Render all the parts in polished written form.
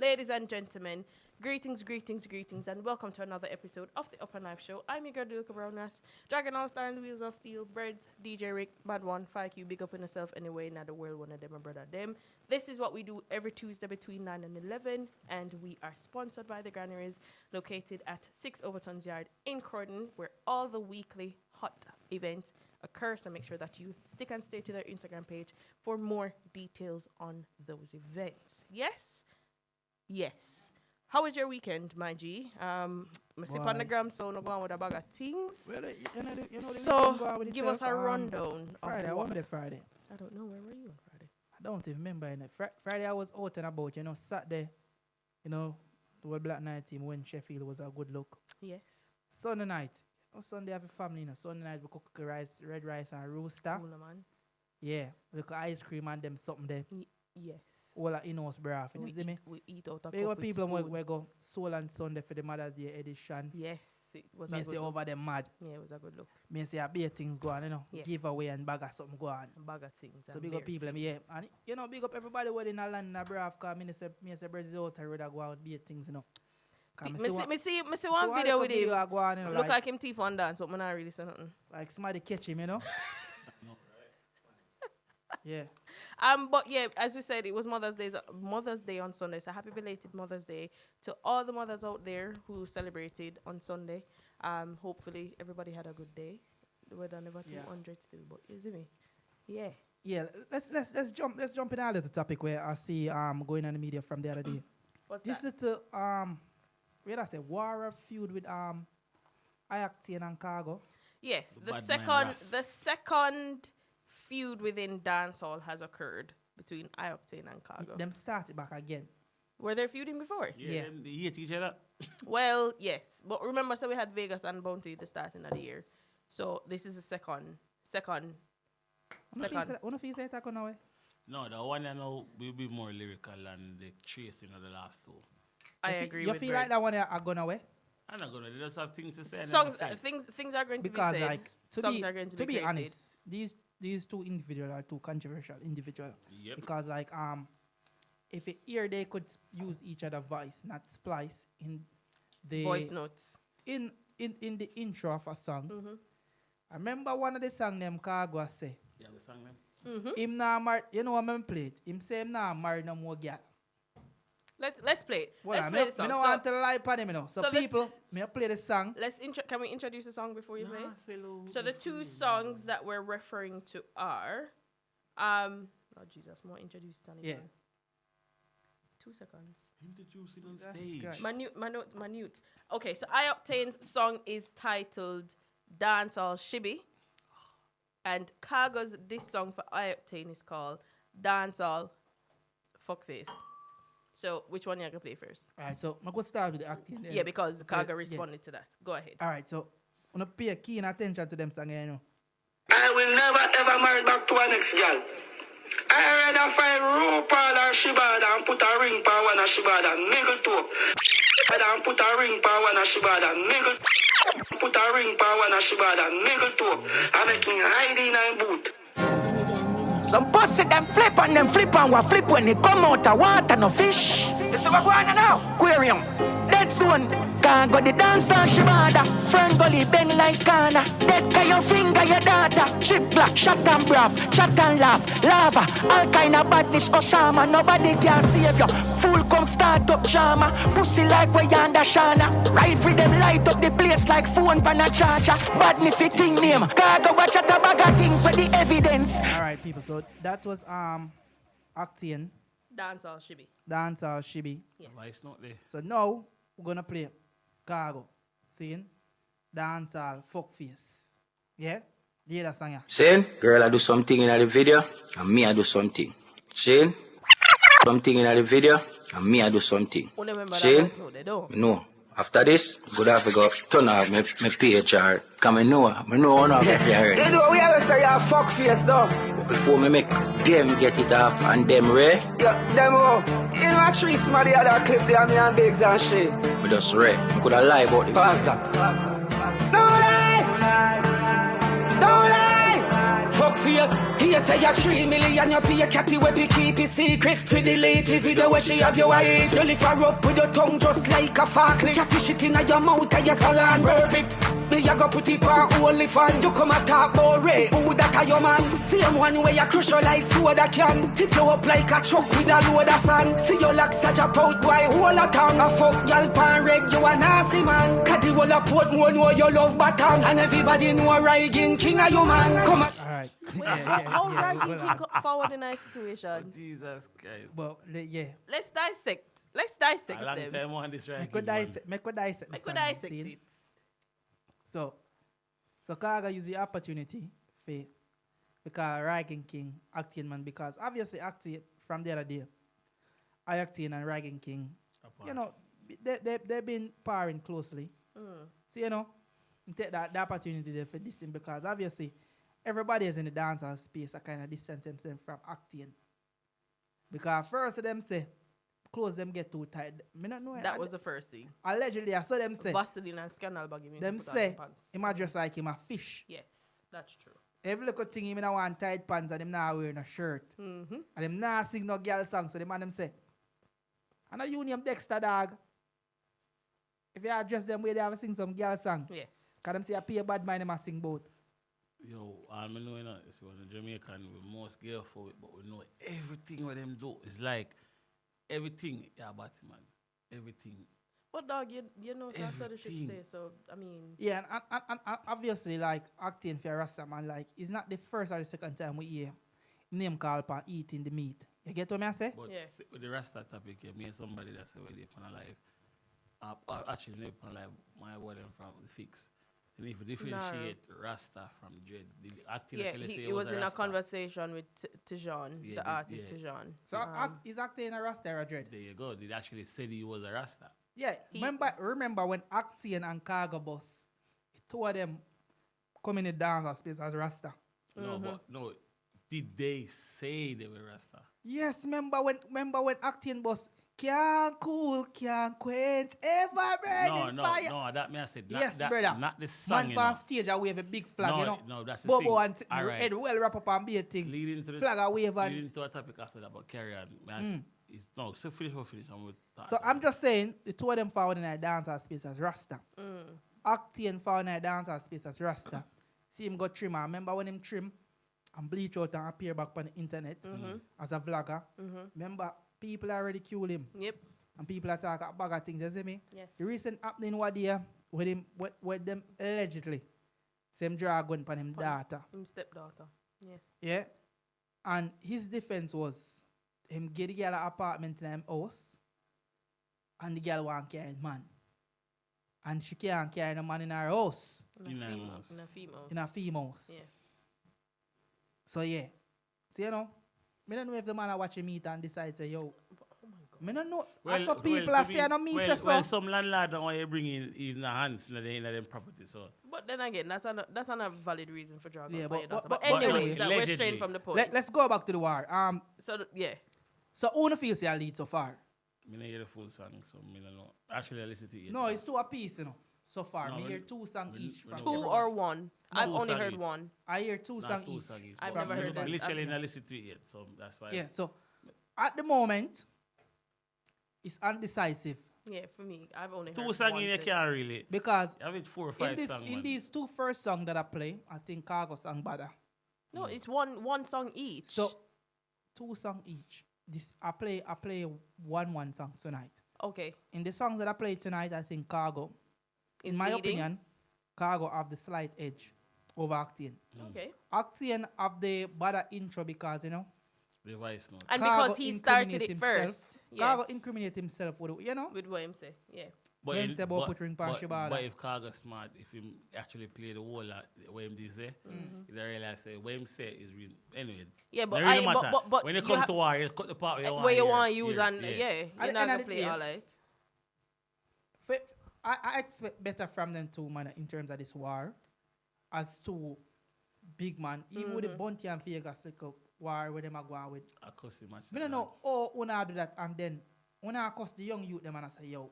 Ladies and gentlemen, greetings, and welcome to another episode of the Upper Knife Show. I'm your girl, Luca Brownas, Dragon All-Star and the Wheels of Steel, Birds, DJ Rick, Mad One, 5Q, big up on yourself anyway, not the world, one of them, my brother, them. This is what we do every Tuesday between 9 and 11, and we are sponsored by the Granaries, located at 6 Overton's Yard in Croydon, where all the weekly hot events occur, so make sure that you stick and stay to their Instagram page for more details on those events. Yes? Yes. How was your weekend, my G? I sit on the gram, so no go on with a bag of things. Well, so, give us a rundown. Friday, I went there Friday. I don't know, where were you on Friday? I don't even remember. Friday, I was out and about, Saturday, the World Black Night team when Sheffield was a good look. Yes. Sunday night. Sunday, I have a family, Sunday night, we cook rice, red rice and rooster. Cool, man. Yeah. We cook ice cream and them something there. Yes. All our in-house braff, you see me? We eat out of big up people we go Soul and Sunday for the Mother's Day edition. Yes, it was Me a good say look. over them mad. Yeah, it was a good look. Me say a bit things go on, Yes. Giveaway and bag of something go on. Bag of things. So big up people, yeah. And big up everybody who in a land in a braff, cause me say Brazil out here go out be things, Me see one video with him. Go on, Look like him teeth on dance, but man not really say nothing. Like somebody catch him, Yeah. But yeah, as we said, it was Mother's Day on Sunday. So happy belated Mother's Day to all the mothers out there who celebrated on Sunday. Hopefully everybody had a good day. We're done over 200 still, but you see me? Yeah. Yeah. Let's jump in a little topic where I see going on the media from the other day. What's this that? little where I say war or feud with Ioctane and Khago. Yes, the second feud within dancehall has occurred between Ioctane and Khago. Them started back again. Were they feuding before? Yeah. They hate each other. Well, yes. But remember, so we had Vegas and Bounty at the starting of the year. So this is the second. Wanna feel say that now? No, the one I know will be more lyrical than the chasing of the last two. I agree you with feel Brett. like that one are gone away? I'm not gonna. They just have things to say. Things are going because to be said. like Songs are going to be be created. honest, these two individuals are too controversial individual. Yep. Because like if it here they could use each other voice, not splice in the Voice notes. in the intro of a song. Mm-hmm. I remember one of the song them Khago say. Yeah, the song name. Mm-hmm. Him nah married, you know what I play it? Him say him nah married no more girl. Let's play it. Well, Let's play the song. I don't want to lie upon him, So people, may I play the song? Can we introduce the song before you play? Hello. So the two songs that we're referring to are, oh Jesus, more introduced than Yeah. 2 seconds. Introduce it on Jesus stage. Christ. Minute. Okay, so Ioctane's song is titled Dancehall Shibby, and Khago's this song for Ioctane is called Dancehall Fuckface. So which one you gonna play first? Alright, so I'm gonna start with the acting. Yeah, because Khago responded to that. Go ahead. Alright, so I'm gonna pay keen attention to them song, I will never ever marry back to an ex-girl. I rather find RuPaul or Shibada and put a ring for one of Shibada, niggle toe. And put a ring for one of Shibada, niggle. Put a ring for one of Shibada, niggle toe. I'm making hiding and boot. Some pussy them flip and what flip when it come out of water, no fish. This is what we're going now. Aquarium, dead soon. Can't go the dance on Shibada. Friend gully bend like Ghana. Dead can your finger, your daughter. Chip black, shot and braff, chat and laugh. Lava, all kind of badness, Osama. Nobody can save you. Fool come start up drama. Pussy like we yonder Shana. Ride for them light up the place like phone pan a charger. Badness it thing name. Khago watch a bag of things for the evidence. Alright, people, so that was Octane, Dancehall Shibby. Dancehall Shibby. Yeah. Why it's not there? So now we're gonna play Khago, seeing Dancehall Fuckface. Yeah? Yeah, that song, yeah. Saying, girl, I do something in the video, and me I do something. Saying, something in the video, and me I do something. Who remember that Saying, voice note? They don't. no. After this, good have to go turn off my PHR. Come and know one of it here. You know we always say you're fuck face though. Before me make them get it off and them ray, Yeah, them you know a tree smell the other clip there, me and Biggs and shit. we just ray. We could have lie about it. Pause that. Don't lie! Don't lie! Fuck face. He say you 3 million, you pay a catty where you keep it secret. For the lady video where she have your eye. You lift her up with your tongue just like a forklift. Catty shit in your mouth and your salon perfect. Me a go put it on only fan. You come a talk about Ray, who that a your man? Same one where you crush her like soda can. Tip you up like a truck with a load of sand. See you like such a proud boy, whole a town. A fuck y'all pan red, you a nasty man. Caddy wall a port more know you love bottom. And everybody know Rygin king a your man. Come on. Alright. How Rygin King got forward in a situation? Jesus Christ. Well, yeah. Let's dissect. Let's dissect A long them. time on this right. Make we dissect. Make we dissect. I the could song, dissect see? it. So Khago use the opportunity for because Rygin King, Octane man, because obviously Octane from the other day, Ioctane and Rygin King, you know, they've been pairing closely. So, you know, take that the opportunity there for this because obviously everybody is in the dancehall space that kind of distance themselves from Octane. Because first of them say, clothes them get too tight. Me not know That was the first thing. allegedly, I saw them say, Vaseline and scandal bagging me. them say, him a dress like him a fish. Yes, that's true. Every little thing him in want tight pants and him not wearing a shirt. Mm-hmm. And him not sing no girl song. So the man them say, I know you name Dexter dog. If you address them where they have to sing some girl song. Yes. Cause them say a pay bad mind them a sing both. Yo, all me know you know, is when the Jamaican we most careful with, but we know everything what them do. It's like everything, yeah, but man, everything. But dog, you know that's how the shit Everything. stay. So I mean, Yeah, and obviously like Octane for a Rasta man, like it's not the first or the second time we hear name call upon eating the meat. You get what I say? But Yeah. with the Rasta topic, yeah, me and somebody that's already upon a life, actually, they upon life, my word from the fix. And if you differentiate Rasta from Dread, the acting yeah, actually say he was in a Rasta. conversation with Tijan, Yeah, the artist yeah. Tijan. So is Octane a Rasta or a Dread? There you go. They actually said he was a Rasta. Yeah, remember when Octane and Khago boss, two of them come in the dance space as Rasta. No, but no. Did they say they were Rasta? Yes, remember when Octane boss can't cool, can't quench, ever burning fire. No, that me I said. Not, Yes, that, brother. Not the song, Man on stage, I wave a big flag, No, you know. no, that's the Bobo thing. and All right. head well wrap up and be a thing. Leading to the Flag a wave and leading to a topic after that, but carry on. No, so finish. And we'll talk so about I'm it. just saying the two of them found in a dancehall space as Rasta. Octane found in a dancehall space as Rasta. See him go trim. I remember when him trim and bleach out and appear back on the internet as a vlogger. Remember, people are ridicule him. Yep. And people are talking about bag of things, you see me? Yes. The recent happening what there with him with them allegedly. Same drag gun upon him daughter. Him stepdaughter. Yeah. Yeah. And his defense was him get the girl an apartment in him house and the girl want carry man. And she can't carry the man in her house. In her female. house. In a female. In a female house. Yeah. So yeah. So you know, I don't know if the man are watching meet and decide say, yo, I don't know. I saw people are saying on me say so. Well, some landlord don't want you bring in the hands in them property, so. But then again, that's a valid reason for drug. Yeah, But but anyways, anyway, we're allegedly. straying from the point. Let's go back to the war. So yeah. So who feels your lead so far? I don't hear the full song, so I don't know. Actually, I listen to it. No, it's two a piece, you know. So far, No, me when- hear two songs when- each. when- From Two everybody. or one. I've Two only song heard each. one. I hear two Not songs two each. songs each. I've from never heard everybody. that. Literally, not listen to it yet, so that's why. Yeah, so at the moment, it's undecisive Yeah, for me, I've only heard Two songs one in you set. can't really. because You have it 4 or 5 songs, in man. these two first songs that I play, I think Khago sang better. No, it's one song each. So two songs each. This I play one song tonight. okay. In the songs that I play tonight, I think Khago, in Is my leading? opinion, Khago have the slight edge over Octane. Okay. Octane have the better intro because you know. The voice note. And Khago because he started incriminate it himself. first. Yeah. Khago incriminate himself with you know. With what him say. Yeah. When him say about put ring pan Shibata. But if Khago smart, if he actually play the whole lot, what him did say, he don't realize say what him say is real. Anyway, Yeah, but it really I- but- matter. but when you you come have- to war, you cut the part Where you want to hear, use hear, and yeah, you're At not the end gonna of the play day, all right. I expect better from them two man in terms of this war. As two big man, even with the Bounty and Vegas like war where them are going with. I cuss him match. I don't know how una do that and then una cost the young youth them and I say yo,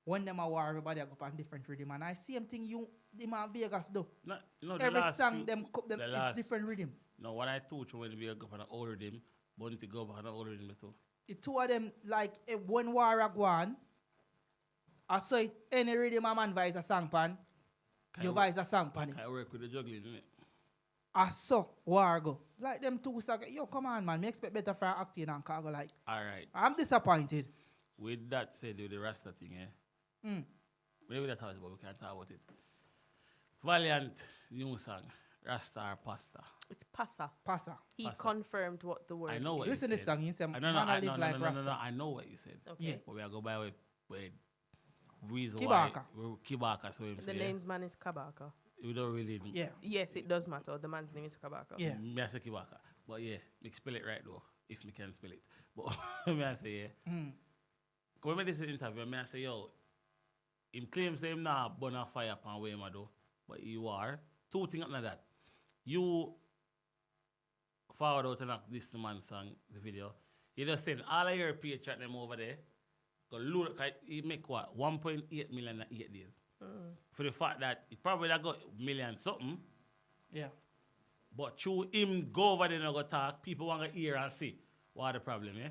when them a war everybody a go on different rhythm and I same thing you the man Vegas do. No, the Every last song few- them the is last- different rhythm. No, what I told you when we go and order them, but to go back and order them too. The two of them, like, when war go on, I saw it, any rhythm a man voice a song pan, you voice a song pan it. I work with the juggling, innit? I saw war go. Like them two songs, yo, come on, man, me expect better from Octane and Khago, like. All right. I'm disappointed. With that said, with the Rasta thing, maybe that's how it's, but we can't talk about it. Valiant new song, Rasta or Pasta. It's Passa. Passa. He Passa. confirmed what the word I know what is. Listen you to this said. song, you say, No, I know what you said. Okay. Yeah. But we are go by with reason Kibaka. why Kibaka, so him The say. name's man is Kabaka. We don't really. Yeah. Yes, it does matter. The man's name is Kabaka. Yeah. Me I say Kibaka. But yeah, me spell it right though, if me can spell it. But me I say yeah. When me this interview, me I say yo, him claims him nah burn a fire upon where him a do, but you are. Two things like that. You forward out and this the man song, the video. You just send all of your page chat them over there. Go load, he make what? 1.8 million in 8 days. For the fact that it probably that got million something. Yeah. But through him go over there and go talk, people want to hear and see what the problem, yeah?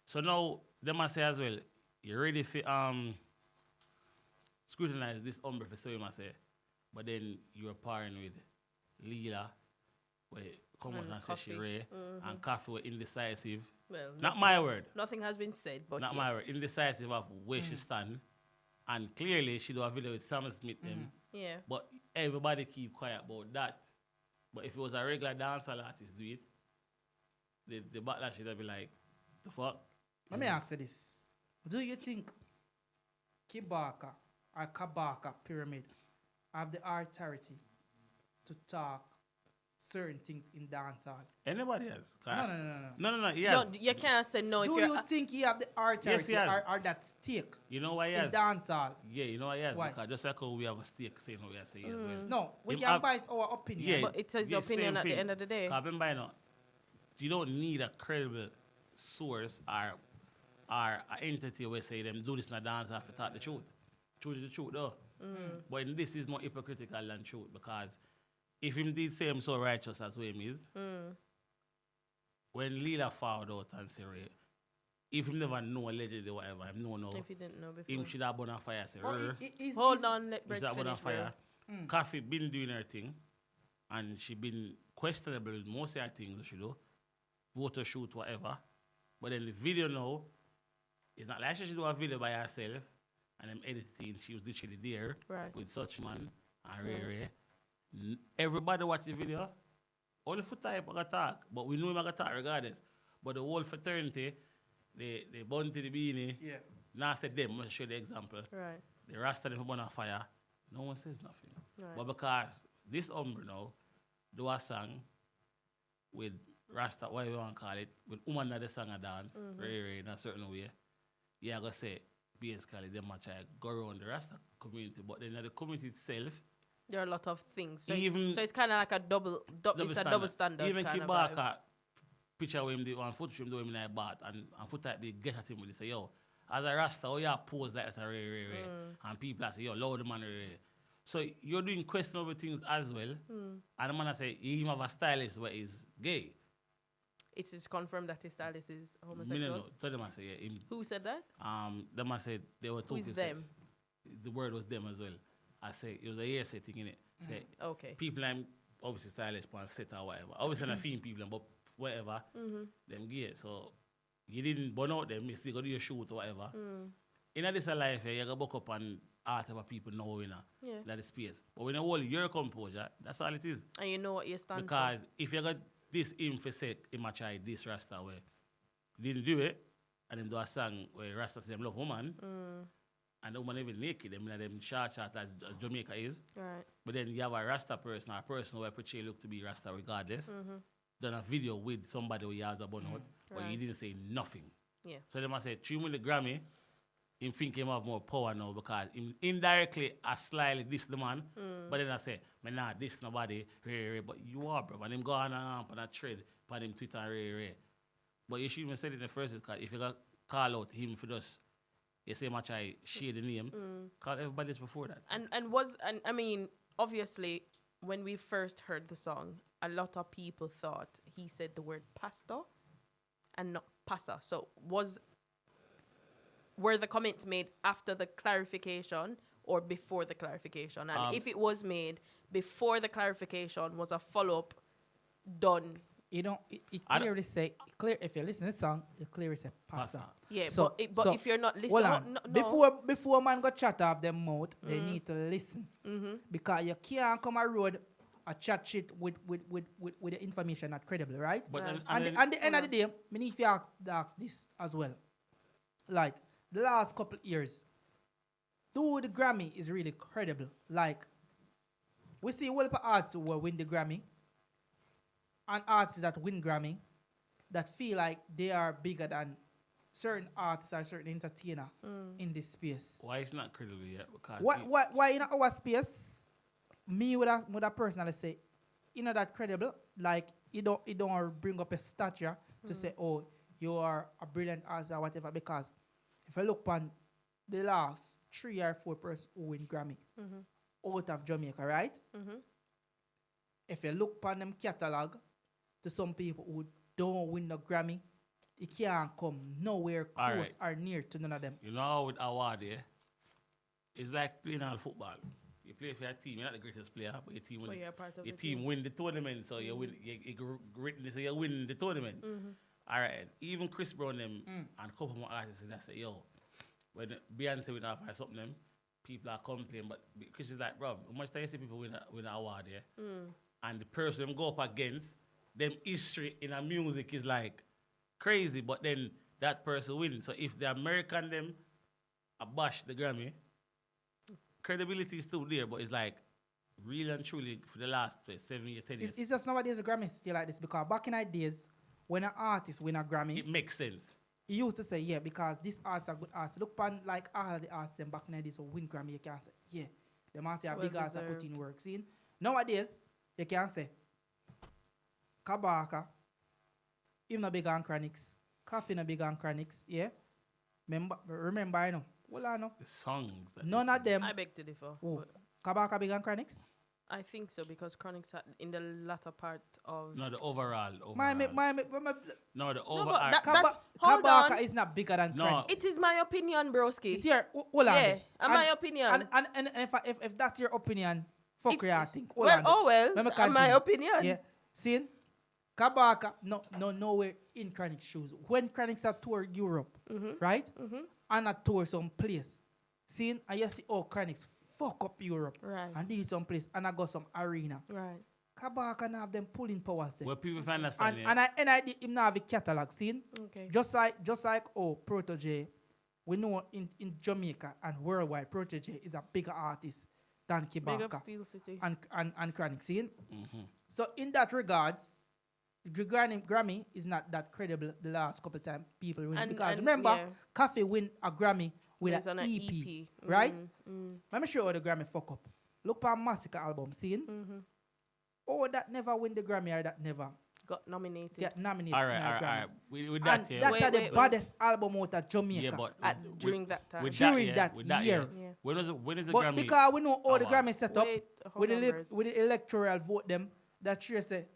So now, they must say as well, you ready for scrutinize this umbre for so you must say. But then you were pairing with Leela, where come out and say she Ray, and Coffee were indecisive. Well, Not my word. Nothing has been said, but Not yes. my word. Indecisive of where she stand. And clearly she do a video with Sam Smith them. Yeah. But everybody keep quiet about that. But if it was a regular dancehall artist do it, the backlash would be like, the fuck? Let me ask you this. Do you think Kabaka or Kabaka pyramid have the authority to talk certain things in dancehall? Anybody else? No. Yes. You can't say no Do if you you're... think he have the authority Yes, he has. or that stake You know why he in has? dancehall? Yeah, you know why he has? Why? Because just like how we have a stake saying what we are saying as well. No, we Him can have- voice our opinion. Yeah, But it's his yeah, opinion same at the thing. end of the day. Because remember, you know, you don't need a credible source or an entity where say them do this in a dance after talk the truth. Truth is the truth, though. But this is more hypocritical than truth because if him did say him so righteous as way him is, when Leela found out and say, Ray, if him never know allegedly whatever, him no. If you didn't know before. Him should have been on fire. Say, But "Rrr." Hold on, let He's Brett's that one on finish. fire. Coffee been doing her thing, and she been questionable with most of her things she do, photo shoot, whatever. But then the video now, it's not like she should do a video by herself, and them editing. She was literally there Right. with such man and Ray. Everybody watch the video. Only for type I talk, but we know him I talk regardless. But the whole fraternity, they burn to the beanie. Yeah. Now I said them, I'm going to show the example. Right. The Rasta them burn on fire. No one says nothing. Right. But because this umbre now do a song with Rasta, what you want to call it, with woman that the song a dance, in a certain way, yeah, I go say, basically, them might try to go around the Rasta community, but then the community itself, There are a lot of things. So, Even- so it's kind of like a it's a double standard. Even kind of vibe. Kabaka, picture with him, the one foot him doing him like bat, and foot type they get at him with say, yo, as a Rasta, oh yeah, pose like that, and people say, yo, loud man, So you're doing questionable things as well, and the man say, he have a stylist where he's gay. It is confirmed that his stylist is Me homosexual. no know. Tell them I say, yeah, him, Who said that? them I said they were Who talking. is say- them? The word was them as well. I say it was a hearsay thing in it. Say Okay. people I'm obviously stylish on set or whatever. Obviously not female people, but whatever. Them gay. So you didn't burn out them, you still go do your shoot or whatever. In this life, you gotta book up and art of people know Yeah. that is space. But when you hold your composure, that's all it is. And you know what you stand Because if you got this in for sake, he might try this Rasta way. Didn't do it, and them do a song where Rasta say them love woman, and the woman even naked, them in them short as Jamaica is. for. Right. But then you have a Rasta person, or a person who portray look to be Rasta regardless, done a video with somebody who has a bun out, but he Right. didn't say nothing. Yeah. So they must say, 3 million Grammy, him think him have more power now because him indirectly I slightly diss the man, but then I say, man, nah, diss nobody, but you are, bro. And him go on a thread, on him Twitter, But you should even say it in the first because if you got call out him for this, you say much I share the name, call everybody else before that. And I mean, obviously, when we first heard the song, a lot of people thought he said the word pastor and not passa. So were the comments made after the clarification or before the clarification? And if it was made before the clarification, was a follow-up done? You know, it clearly say clear. If you listen to the song, it clearly say passa. Yeah, So- but so, if you're not Hold listening, on. no. Before man got chat off them mouth, they need to listen. Because you can't come a road a chat shit with the information not credible, right? But Right. And then- the end of the day, me need to ask this as well. Like, the last couple years, do the Grammy is really credible. Like, we see a lot of artists who will win the Grammy, and artists that win Grammy that feel like they are bigger than certain artists or certain entertainer in this space. Why it's not credible yet? Because Why in our space, me would I personally say, you know that credible, like you don't bring up a stature to say, oh, you are a brilliant artist or whatever, because if I look upon the last 3 or 4 persons who win Grammy out of Jamaica, right? If you look upon them catalog to some people who don't win the Grammy, you can't come nowhere All close or near to none of them. you know with award, yeah, it's like playing all football. You play for your team. You're not the greatest player, but your team win. But you're a part of Your the team win the tournament, so you win. You win the tournament. All right. Even Chris Brown them and a couple more artists that say, yo, when Beyonce win off or something, them people are complaining, but Chris is like, bro, how much time you see people win an award, yeah? And the person them go up against them history in a music is like crazy, but then that person wins. So if the American them bash the Grammy, credibility is still there, but it's like really and truly for the last 7 years, 10 years. It's just nowadays the Grammy is still like this, because back in the days when an artist win a Grammy, It makes sense. he used to say, yeah, because this artist are good artists. Look upon like all of the artists them back in the days who win Grammy, you can say, yeah, the artists are Well big artists are deserved. putting work. See, nowadays you can say Kabaka, him no big on Chronics, Coffee no big on Chronics, yeah. Remember, I know. Well, I know. The songs. that None they of sing. them. I beg to differ. Oh, But Kabaka big on Chronics. I think so, because Chronics had in the latter part of No, the overall. My No, the but overall. that- that's- hold Kabaka on. is not bigger than No. Chronics. it is my opinion, broski. It's here. Hold on. Yeah, and my opinion. And if that's your opinion, fuck It's- you, I think. Hold well, on. oh well, Let me and my continue. opinion. Yeah. See, Kabaka, nowhere in Chronic shoes. When Chronics are tour Europe, right? And a tour some place. See, and you see, oh, Chronics fuck up Europe. Right. And did some place, and I got some arena. Right. Kabaka now have them pulling powers there. Where people find understand. And I did him now have a catalog, see? Okay. Just like Protege, we know in Jamaica and worldwide, Protege is a bigger artist than Big up Kabaka Steel City. and Chronic, see? So in that regards, the Grammy is not that credible the last couple times people win. Because remember, yeah. Coffee win a Grammy with It's on an a EP, EP. right? Let me show you the Grammy fuck up. Look for Massacre album, see? Oh, that never win the Grammy or that never Got nominated get nominated All in a right. Grammy. With And that, yeah. that's Wait, the wait. baddest album out of Jamaica. Yeah, but during that time. During that year. Yeah. When is the But Grammy? because we know all the award? Grammy set up Wait, with hold on, the, Birds. with the electoral vote them, that sure say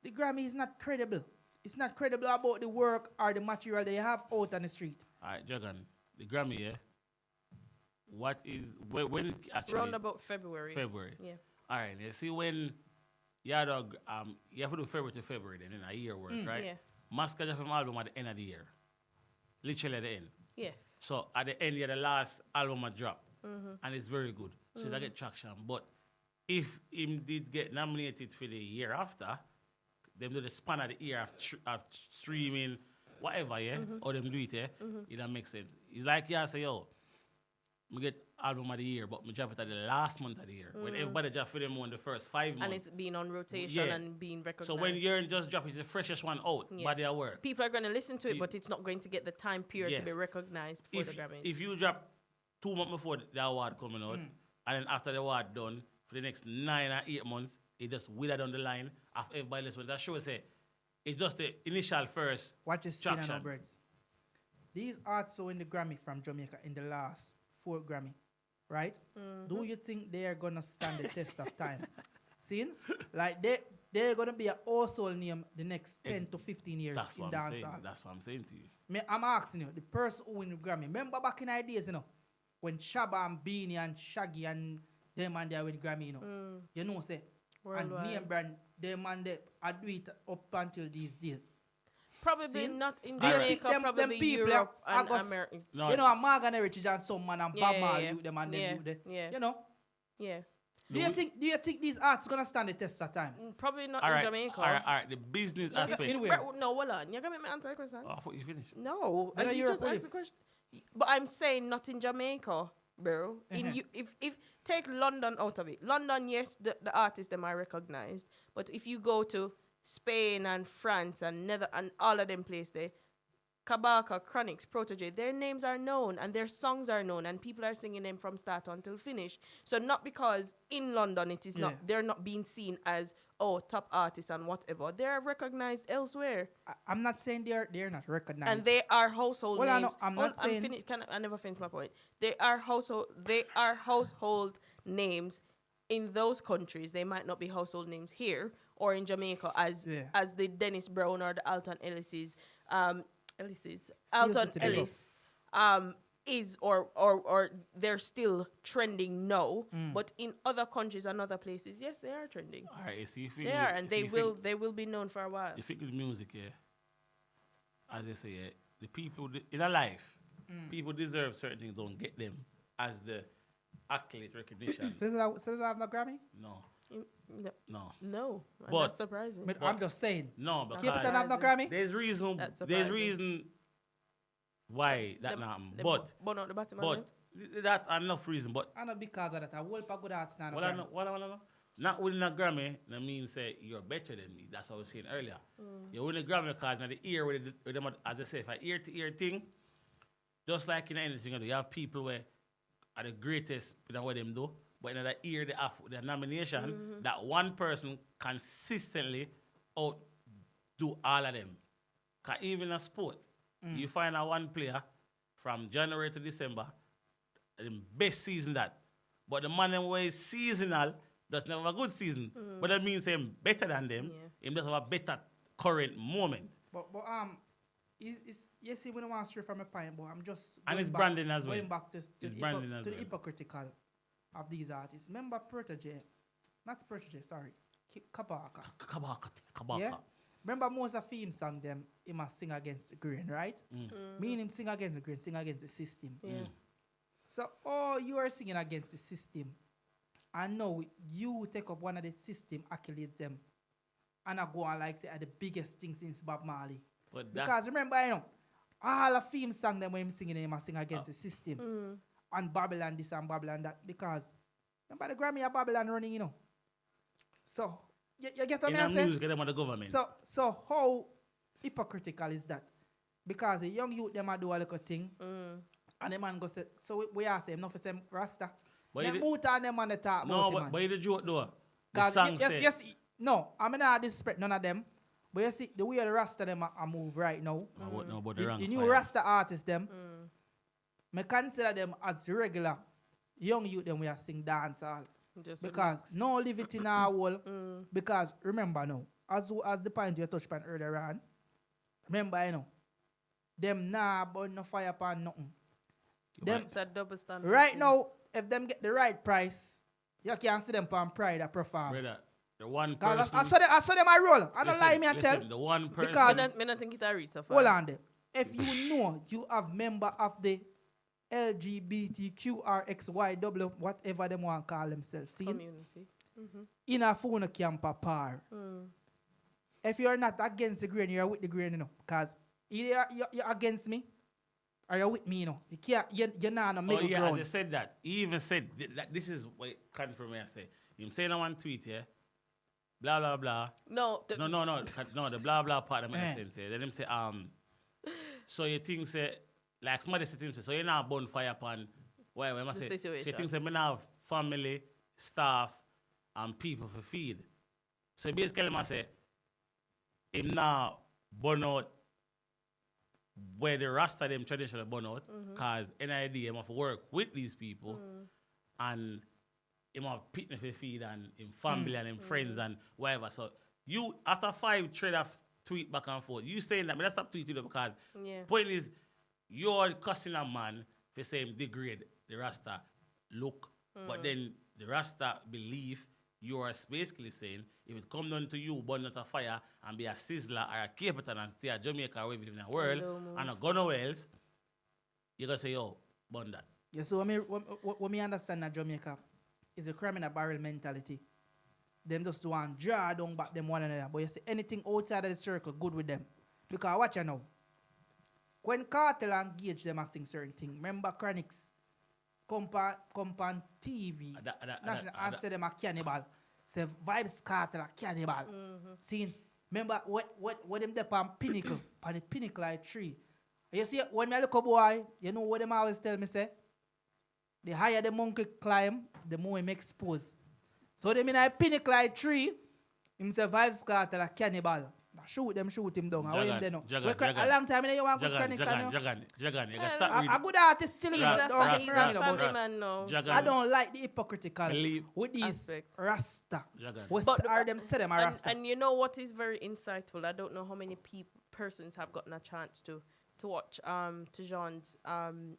the Grammy is not credible. It's not credible about the work or the material they have out on the street. All right, Jagan, the Grammy, yeah. What is when it actually Round about February. February? Yeah. All right, you see when you have to do February to February then in a year work, right? Yeah. Masca just from album at the end of the year, literally at the end. Yes. So at the end, yeah, the last album a drop, and it's very good. So that get traction. But if him did get nominated for the year after, them do the span of the year of streaming, whatever, yeah, or them do it, yeah, it don't make sense. It's like you say, yo, we get album of the year, but we drop it at the last month of the year. When everybody drop for them on the first 5 months. And it's been on rotation Yeah. and being recognized. So when you're just drop, it's the freshest one out Yeah. by their work. people are going to listen to it, Pe- but it's not going to get the time period to be Yes. recognized for the Grammys. If you drop 2 months before the award coming out, and then after the award done, for the next 9 or 8 months, it just wither down the line after everybody listens. That shows say it's just the initial first Watch this spin on traction. our birds. These artists who win the Grammy from Jamaica in the last 4 Grammy, right? Do you think they are gonna stand the test of time? See? Like they're gonna be a household name the next 10 to 15 years That's in what I'm saying. dancehall. That's what I'm saying to you. I'm asking you, the person who win the Grammy. Remember back in the days, when Shabba and Beanie and Shaggy and them and they win Grammy, you know, say, Worldwide. and name brand, them and they I do it up until these days. Probably See? not in Do you Jamaica, think them probably people Europe are and gonna America. No, You know, a Morgan Heritage and some man and Yeah, Bob Marley yeah, with them and them yeah, with them. yeah. You know? Yeah. Do you think these arts gonna stand the test of time? Probably not all in right, Jamaica. all right. The business aspect. anyway. No, hold on. You're going to make me answer the question? Oh, I thought you finished. No. Then And you you're just a asked the question. But I'm saying not in Jamaica, bro. If take London out of it. London, yes, the artists them are recognized. But if you go to Spain and France and and all of them places there, Kabaka, Chronix, Protege, their names are known and their songs are known and people are singing them from start until finish. So not because in London it is not, they're not being seen as, top artists and whatever. They're recognized elsewhere. I'm not saying they're not recognized. And they are household Well, names. I'm not saying... I never finished my point. They are household names in those countries. They might not be household names here or in Jamaica as the Dennis Brown or the Alton Ellis's. Alton Ellis is or they're still trending now, but in other countries and other places, yes, they are trending. All right, so you think They are, and they will be known for a while. You think with music, as they say, the people in a life, people deserve certain things, don't get them as the accolade recognition. Says I have no Grammy? No. No. And But- that's surprising. But I'm just saying. No, because Capitan have no Grammy? there's reason why that not happen. But not the bottom that's enough reason. But I know because of that. I will pack good arts now. what I know, not winning a Grammy, that means say you're better than me. That's what I was saying earlier. You win a Grammy because now the ear with them, as I say, if I ear to ear thing, just like in anything, you have people where are the greatest in what them do, but in the ear they have the nomination, that one person consistently outdo all of them. Because even in a sport, you find a one player from January to December, the best season that. But the man who is seasonal doesn't have a good season. But that means him better than them. Him doesn't have a better current moment. But yes, we don't want to stray from a point, but I'm just And it's back, branding as well. Going back to the hypocritical of these artists. Remember Kabaka. Kabaka. Yeah? Remember most of the theme song them, he must sing against the grain, right? Meaning sing against the grain, sing against the system. So, you are singing against the system. And now you take up one of the system accolades them. And I go on like say are the biggest thing since Bob Marley. Because remember, all the theme song them when him singing, he must sing against the system. And Babylon this and Babylon that. Because remember the Grammy of Babylon running, So you get what I say? Music, them are the government. So how hypocritical is that? Because the young youth them a do a little thing, and the man go say, so we ask him, not for some Rasta. Them moot on them on the top about him, man. But the joke though. Yes, no, I mean I disrespect none of them. But you see, the way the Rasta them a move right now, the new Rasta artists them, I consider them as regular young youth them we are sing dancehall. Because no live it in our world. Because remember now, as the point you touched on earlier on, remember them burn no fire upon nothing. Them it's a double standard. right now, if them get the right price, you can see them on Pride a perform. Brother, the one person. I saw them I roll. I don't lie me and tell. The one person. Because I don't think it's a reach so far. hold on there. If you know you have member of the LGBTQRXYW, whatever them want to call themselves, see? Community. In a phone camp par. If you're not against the grain, you're with the grain, Because either you're against me or you're with me, You can't, you're not on a middle ground. As I said that. He even said that this is what confirm me. I say. Him saying on one tweet here, blah blah blah. No, the blah blah part of my sense. Then him say so you think say like somebody say so you're not bonfire upon where I say situation. She thinks that we have family, staff, and people for feed. So basically I say him now burn out where the rest of them traditional burn out because any idea him have to work with these people and him have picnic for feed and him family and him friends and whatever. So you after 5 trade of tweet back and forth. You saying that, but let's stop tweeting it because Yeah. point is you're cussing a man for saying degrade the Rasta look, but then the Rasta believe you are basically saying if it come down to you burn out a fire and be a sizzler or a capital and stay a Jamaica or wherever in the world and not go nowhere else, you're gonna say, yo, burn that. Yeah, so when me understand that Jamaica is a criminal barrel mentality. Them just want draw down back them one another. But you see anything outside of the circle, good with them. Because watch you know. When Cartel and Gage them a sing certain thing, remember Chronics come on TV, national and say them a cannibal. Say Vibes Cartel a cannibal. See, remember what them there on pinnacle, on the pinnacle like tree. You see, when I look a boy, you know what them always tell me say? The higher the monkey climb, the more him expose. So them in a pinnacle like tree, him say Vibes Cartel a cannibal. Now shoot him down. How him there now? A long time you want good Chronics on you. Jagan, you gotta start reading. A good artist still in He's it. a family man now. Jagan. I don't like the hypocritical Believe- with these Aspect. Rasta. Jagan. What But- are them say them a Rasta? And you know what is very insightful? I don't know how many persons have gotten a chance to watch Tijan's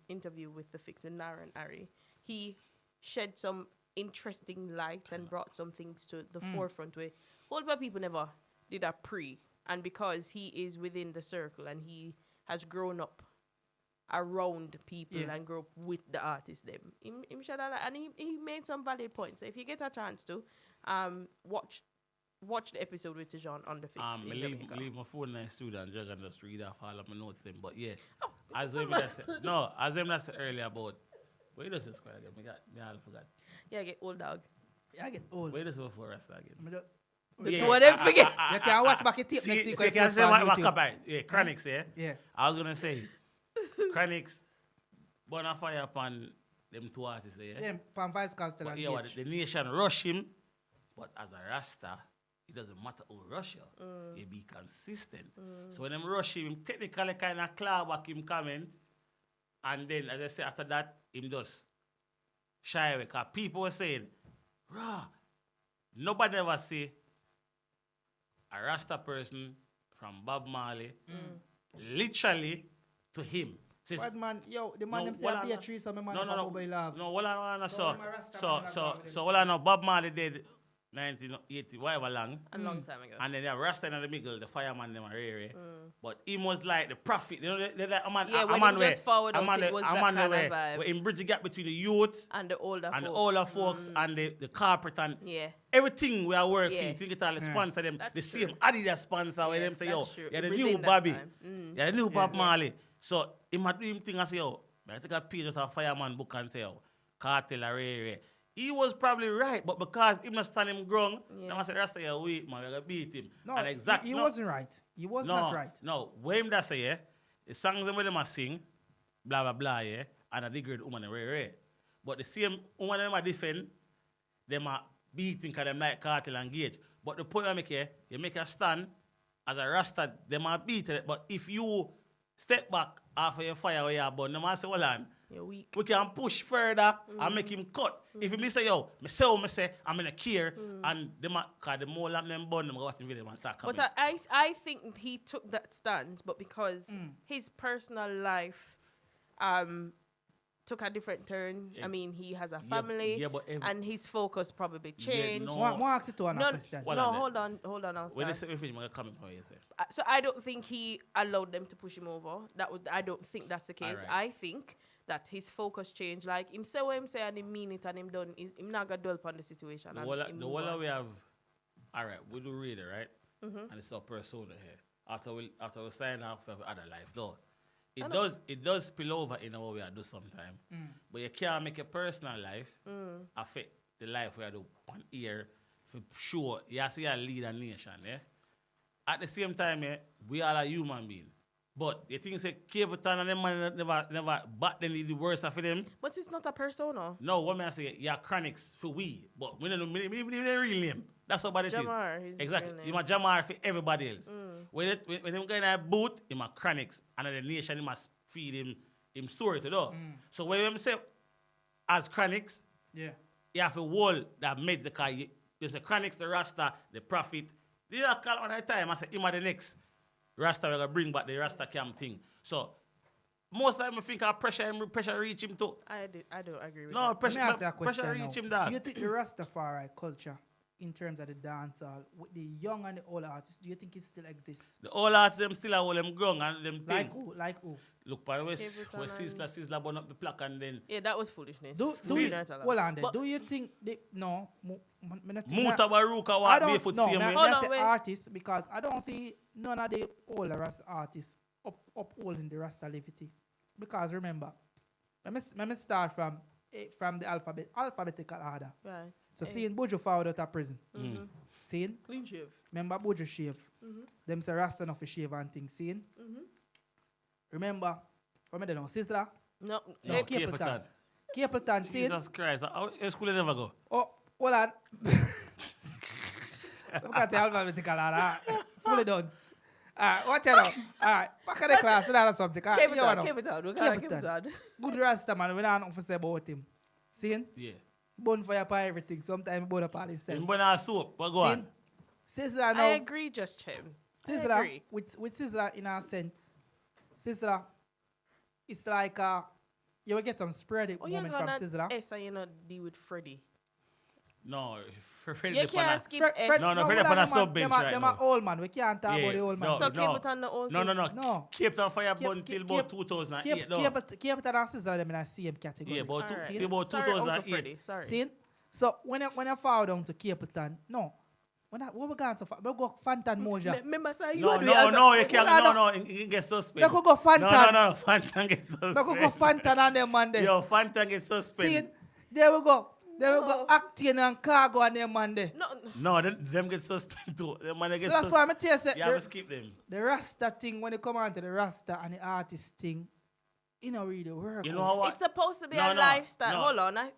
interview with the Fix with Nara and Ari. He shed some interesting light and brought some things to the forefront where whole lot of people never did a pre. And because he is within the circle and he has grown up around people and grew up with the artists, them. Him shed a light, and he made some valid points. So if you get a chance to watch the episode with Tijan on the Fix. in Jamaica. leave my phone in the studio and Jagan just read off all of my notes then. But yeah, as I said earlier about wait a second, again. I forgot. Yeah, get old dog. Yeah, I get old. Wait a second before I start again. The two of them forget. You can watch back your tape next week. See, can I say what about Chronics, yeah? Yeah. I was gonna say Chronics burn a fire upon them two artists there. Yeah, Pan Vice Cartel But and yeah, Gage. the nation rush him, but as a Rasta, it doesn't matter who rush you. You be consistent. So when them rush him technically kind of claw back him comment, and then as I say after that, him just shy away. Because people were saying, "Rah, nobody ever say a Rasta person from Bob Marley literally to him." Says, What man, yo, the man No, them say well, a I be a know. tree, so my man no, mobile love. no, well, I know. So, I'm a Rasta man, I know So, them well, I know Bob Marley did 1980, whatever long. A long time ago. And then they have Rasta in the middle, the fireman, them are rare. But he was like the prophet. You know, they like a man, Yeah, a when man he where, just forward a out, man it was that man kind of where, vibe. where in bridge the gap between the youth And the older and the folk. older folks and the carpet and Yeah. everything we are work Yeah. for. You think it all the sponsor them. That's The true. same Adidas sponsor where Yeah, them say, yo, that's true. you're the Within new that Bobby. time. You're the new Bob Marley. So he might do him thing and say, yo, I take a page out of Fireman book and say, yo, Cartel are rare. He was probably right, but because him not stand him ground, I say, Rasta, you wait, man, we're going to beat him. No, and exactly, he wasn't right. He was not right. No, what him that say, yeah, the songs them with them a sing, blah, blah, blah, yeah, and a degrade woman are rare. But the same woman them a defend, them are beating because them like Cartel and Gage. But the point I make here, you make a stand, as a Rasta, them are beating it. But if you step back after your fire where you are born, them a say, well, on, You're weak. we can push further and make him cut. If he say, yo, me say what me say, I'm in a care, and because the more lamp them burn, them go watch the video and start coming. But I think he took that stance, but because his personal life took a different turn. I mean, he has a family, and his focus probably changed. no. One ask it to another question. No, hold on, I'll When they start. say everything, I'm going to come in for you, say. So I don't think he allowed them to push him over. I don't think that's the case. Alright. I think that his focus changed. Like, him say what him say and him mean it and him done. Him not gonna dwell upon the situation. The and whole him the move whole on. we have, all right, we do read it, right? And it's our persona here. After we sign off for other life, though. It does spill over in what we do sometimes. But you can't make your personal life affect the life we do on here for sure. You have to see a lead a nation, yeah? At the same time, we are a human being. But you think say Cape Town and them man never back then the worst for them? But it's not a persona. No, what may I say, you're Chronics for we, but we don't know the real name. That's what it is. Jamar, his Exactly. real name. You're Jamar for everybody else. When them guy in a boot, you're Chronics, and the nation, you must feed him story to do. So when them say, as Chronics, Yeah. you have a wall that made the car. There's a Chronics, the Rasta, the Prophet, Yeah, call on that time. I say, him are the next Rasta will bring back the Rasta camp thing. So, most time I think I pressure reach him too. I don't agree with No, that. Let me ask you a pressure question reach now. him that. Do you think the Rastafari culture, in terms of the dancehall, with the young and the old artists, do you think it still exists? The old arts, them still are all them grown and them Like thing. who? Like who? Look, by West Capleton Sizzla burn up the plaque and then Yeah, that was foolishness. Do We you, don't allow. hold on there. But Do you think they, no, me not think Muta that- Baruka I walk don't barefoot know. same Me way. Hold on, say wait. artists because I don't see none of the older Rasta artists upholding the Rasta levity. Because remember, let me start from the alphabetical order. Right. So seeing Buju forward out of prison. Seeing, Clean shave. remember Buju shave. Them say Rasta enough for shave and things. Seeing. Remember, what me they know? Sizzla. No. No, eh, Capleton. Capleton. Seeing. Jesus Christ, how school never go? Oh, hold on. Look at the alphabetical order. Fully done. Alright, watch it out. Alright, back of the class, we don't have something. Keep it on. Keep it on. We gotta keep it Capleton. on. Good Rasta man, we don't have nothing to say about him. Seeing? Yeah. Bonfire for everything. Sometimes burn up all himself. Him burn our soap, but go on. Sizzla I now. agree, just him. I Sizzla, agree. with Sizzla in a sense, Sizzla, it's like you will get some sporadic Oh, you're moment from gonna Sizzla. S and you not deal with Freddie. No, Fred You Dip can't on skip Fred- S. Fred- No, hold Fred up on, on a them sub bench right them now. are old man. We can't talk about the old man. So keep it on the old No, thing. No. Cape Town Fire burn Cape- till about 2008. No. Capleton and Sizzla them in the same category. Yeah, about Alright. till about Sorry, Uncle 2008. Freddie. Sorry. See? So when you fall down to Capleton, no. When we going so far, we go Fantan Moja. Remember, sir, you No, are you can't. Hold on, No, it gets suspended. We could go Fantan. No, Fantan gets We suspended. could go Fantan and them man there. Yo, Fantan gets See? suspended. There we go. There we No. go Ioctane and Khago and them man there. No, No, them get suspended too. Them man get So that's why I'm tell you, say, You have to skip them. the Rasta thing, when you come on to the Rasta and the artist thing, it don't really work. You know what? it's supposed to be No, a no, lifestyle. no. Hold on. I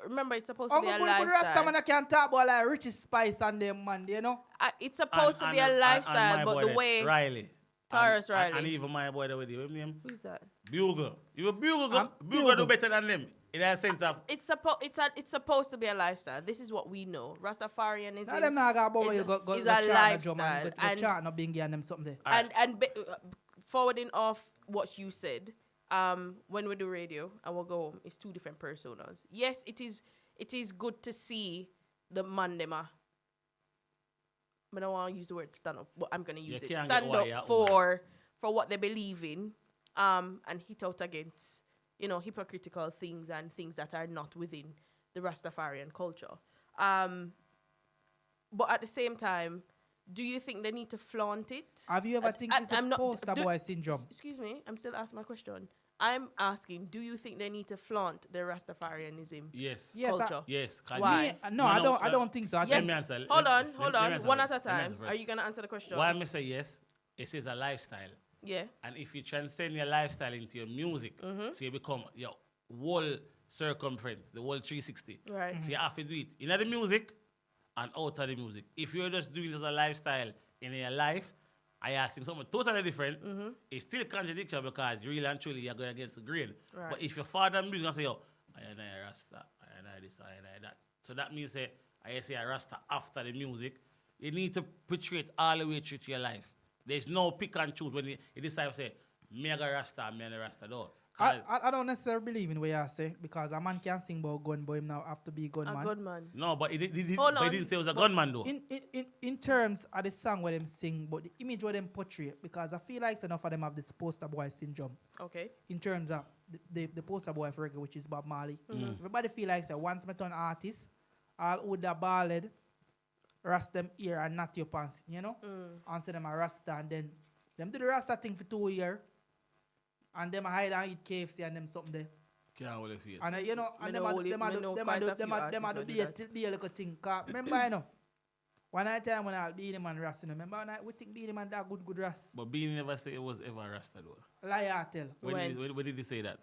remember, it's supposed to be Uncle a good Rasta lifestyle. man, I can't talk about like Richie Spice and them man, you know? It's supposed to be a lifestyle, my but boy the there, way Riley. Taurus And Riley. even my boy there with you. What's his name? Who's that? Bugle. You a Bugle. I'm Bugle do Bugle. better than them. In that sense of. It's supposed to be a lifestyle. This is what we know. Rastafarianism. Now them not got about where you go is go a chant drum lifestyle, and go chant no bingy and them something there. and forwarding off what you said, when we do radio and we'll go home, it's two different personas. Yes, it is good to see the man them I don't want to use the word stand up, but I'm gonna use it. can't get Stand why up you're out, for what they believe in, and hit out against hypocritical things and things that are not within the Rastafarian culture. But at the same time, do you think they need to flaunt it? Have you ever think it's a poster boy syndrome? Excuse me, I'm still asking my question. I'm asking, do you think they need to flaunt their Rastafarianism Yes. Yes, culture? Yes. 'cause Why? me- No, I don't think so. I Yes. Let think me answer. Hold Let- on, let- hold let me on. answer One first. at a Let me time. answer Are first. you gonna answer the question? Why I say yes? It is a lifestyle. Yeah. And if you transcend your lifestyle into your music, Mm-hmm. so you become your whole circumference, the whole 360. Right. So you have to do it in the music and out of the music. If you're just doing it as a lifestyle in your life, I ask him something totally different. It's still contradiction because really and truly you're going against the grain. Right. But if your father music and say, yo, I am a Rasta, I am this, I am that. So that means say, I say a Rasta after the music. You need to portray it all the way through to your life. There's no pick and choose when you decide to say, me a Rasta, me a Rasta, though. I don't necessarily believe in what you say because a man can sing about gun, but him now have to be a A gunman. good man. No, but he didn't Hold but he on. didn't say it was a gunman, though. In terms of the song where them sing, but the image where them portray, because I feel like enough of them have this poster boy syndrome. Okay. In terms of the poster boy for reggae, which is Bob Marley. Mm. Everybody feel like say once me turn artist, all would the ballad, rust them ear and not your pants, you know? And say them a rasta and then them do the rasta thing for 2 years. And them hide and eat KFC and them something there. Can't hold it for you. And you know, Me and know them only- a me do know them quite a do a few them a artists that do be a that. be a little thing. 'Cause remember, you know, one night time when I'll be the man rasta, remember when we think be the man that good rast. But Beanie never say it was ever Rasta, though. Lie I tell. When did he say that?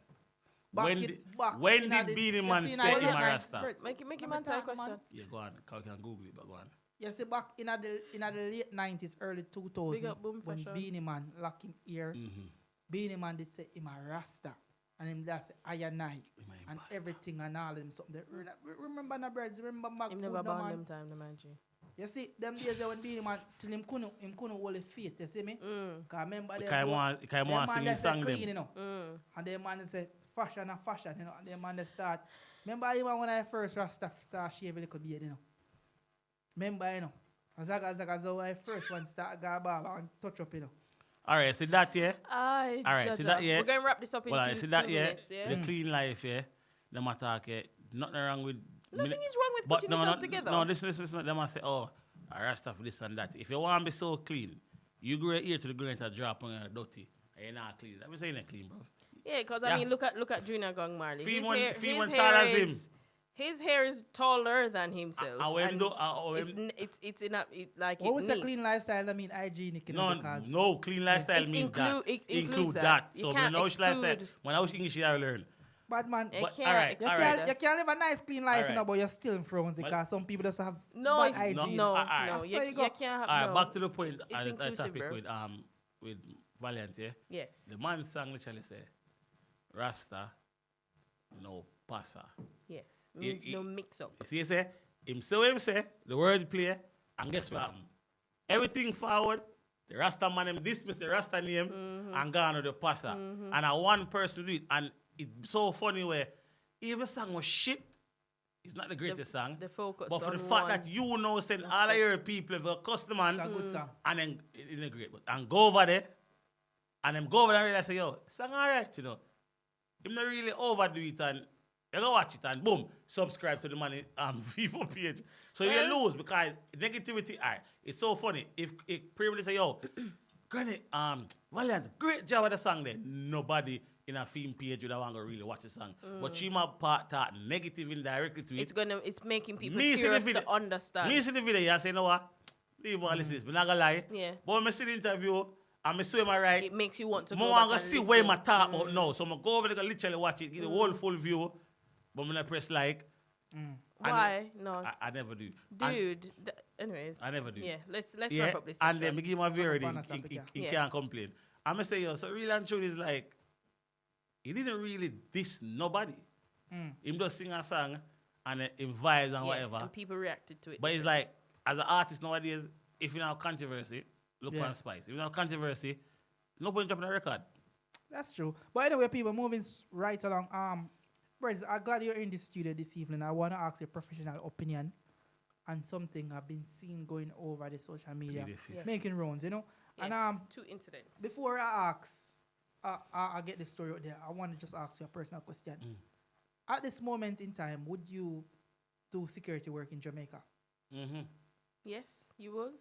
Back When in- did, back when in did the- Beanie you Man see say in the him a late Rasta? 90s, Make him Let me answer a talk, question. man. Yeah, go on. I can Google it, but go on. You see, back in the late 90s, early 2000s, Big up Boom when Fashion. Beanie Man lock him ear, Beanie Man did say him a rasta. And him that's I and I. Him a And bastard. everything and all them something. Remember the birds, remember Mac Him Good, never no born man. them time, the man. G. You see, them days when Beenie Man, till him couldn't hold his feet, you see me? Because remember them Because I want to sing his song clean, them. you know. And them man say, fashion, you know. And them man they start. Remember even when I first start shave a little beard, you know. Remember, you know. As I first one start go barber and touch up, you know. All right, see that, yeah? All right, see that, yeah? We're going to wrap this up in Well, two see that, minutes, yeah? The clean life, yeah? Them attack, yeah? Nothing wrong with... Nothing is wrong with putting yourself together. No, listen. Them must say, oh, I rasta for this and that. If you want to be so clean, you go here to the ground and drop on your dirty. And you're not clean. I'm saying not clean, bro. Yeah, because I mean, look at Junior Gong Marley. His hair is taller than himself. It's in a like. What was a clean lifestyle? I mean, hygienic. No, clean lifestyle means that. Include that. So when I was lifestyle, when I was English, I learned. Bad man, you can't live a nice clean life, you know, but you're still in front because some people just have bad hygiene. No, you can't have. All right, back to the point. It's inclusive, bro. With Valiant, yeah. Yes. The man sang literally say, "Rasta, no passa." Yes. Means no mix up. See, you say him say the word play, and guess what? Everything forward. The Rasta man him dismiss the Rasta name and gone to the passa, and a one person do it and. It's so funny where even song was shit, it's not the greatest song. The focus but for on the fact one that you know send all of your people for customer it's a good song. And then it's a great and go over there and then go over there and realize say, yo, song alright, you know. Him not really overdo it and you go watch it and boom, subscribe to the money Vivo page. So you lose because negativity, it's so funny. If previously say, yo, Granny, Valiant, great job with the song there. Nobody in a film page would want to really watch the song. But she might part negative indirectly to it. It's making people curious to understand. Me see the video and say, you know what? Leave all this. I'm not gonna lie. Yeah. But when I see the interview and I see my right, it makes you want to go back and see where my talk about now. So I'm go over there literally watch it, get the whole full view. But when I press like. Why not? I never do. Dude, anyways. I never do. Yeah, let's wrap up this and section. then we give my verdict. He can't complain. I'm going to say, yo, so really and truly is like, he didn't really diss nobody. Him just sing a song and him vibes and whatever. And people reacted to it. But it's like, as an artist nowadays, if you have controversy, look on Spice. If you have controversy, nobody dropping a record. That's true. But anyway, people moving right along. Brez, I'm glad you're in the studio this evening. I want to ask your professional opinion on something I've been seeing going over the social media, making rounds, you know. Yes, and 2 incidents. Before I ask, I get the story out there. I want to just ask you a personal question. At this moment in time, would you do security work in Jamaica? Yes, you would.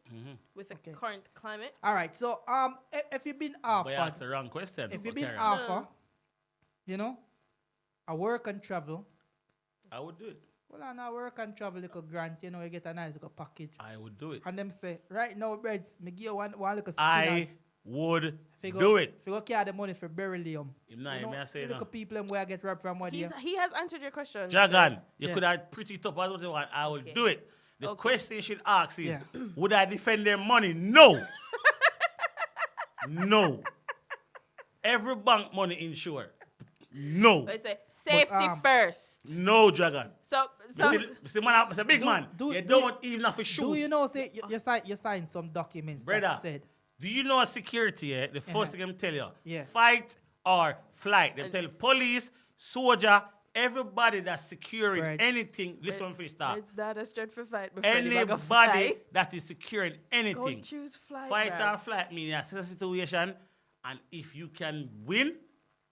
With the current climate. All right. So, if you've been offered, but that's the wrong question. If you've been offered, you know, a work and travel, I would do it. Well, I work and travel like a grant, you know, you get a nice little package. I would do it. And them say, right now, Breds, me give you one little spinners. I would do it. If you go carry the money for Beryllium. Look at people where I get robbed from what He has answered your question. Dragon, you could have pretty top as what you want. I will do it. The question you should ask is, would I defend their money? No. No. Every bank money insured. No. But say safety first. No, Dragon. So it's a big man. You don't even have to shoot. Do you know, say, you sign some documents that said. Do you know security, the first thing I'm tell you? Yeah. Fight or flight. They tell police, soldier, everybody that's securing anything. Listen one first start. It's not a strength for fight. Anybody that is securing anything. Go choose flight. Fight or flight means assess a situation, and if you can win,